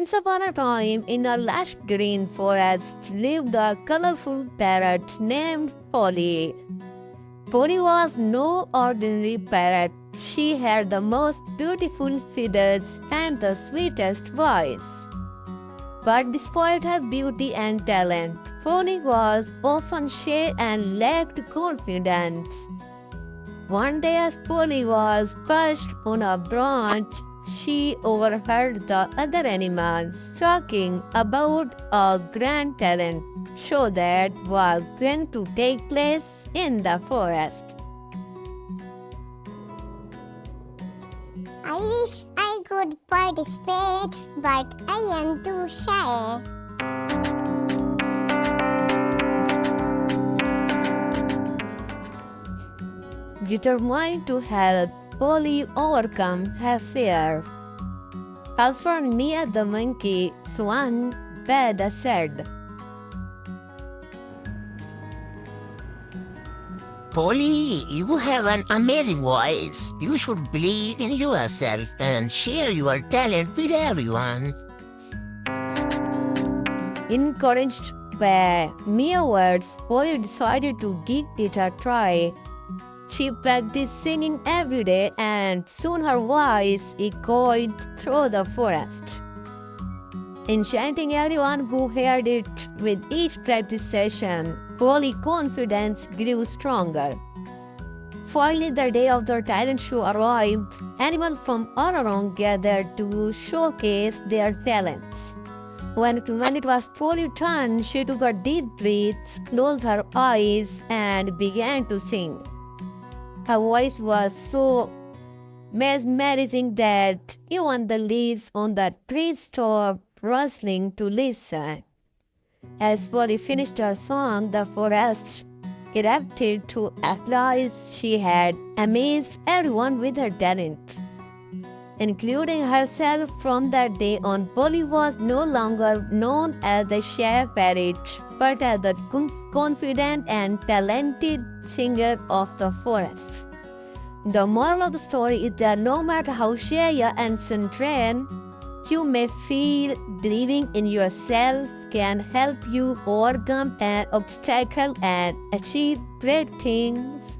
Once upon a time, in a lush green forest, lived a colorful parrot named Polly. Polly was no ordinary parrot. She had the most beautiful feathers and the sweetest voice. But despite her beauty and talent, Polly was often shy and lacked confidence. One day, as Polly was perched on a branch, she overheard the other animals talking about a grand talent show that was going to take place in the forest. I wish I could participate, but I am too shy. Determined to help Polly overcome her fear, Alfred the monkey swan Beda said, Polly, you have an amazing voice. You should believe in yourself and share your talent with everyone. Encouraged by mere words, Polly decided to give it a try. She practiced singing every day, and soon her voice echoed through the forest, enchanting everyone who heard it. With each practice session, Polly's confidence grew stronger. Finally, the day of the talent show arrived. Animals from all around gathered to showcase their talents. When it was Polly's turn, she took a deep breath, closed her eyes, and began to sing. Her voice was so mesmerizing that even the leaves on the trees stopped rustling to listen. As Polly finished her song, the forest erupted to applause. She had amazed everyone with her talent, including herself. From that day on, Polly was no longer known as the shy parrot, but as the confident and talented singer of the forest. The moral of the story is that no matter how shy and untrained you may feel, believing in yourself can help you overcome an obstacle and achieve great things.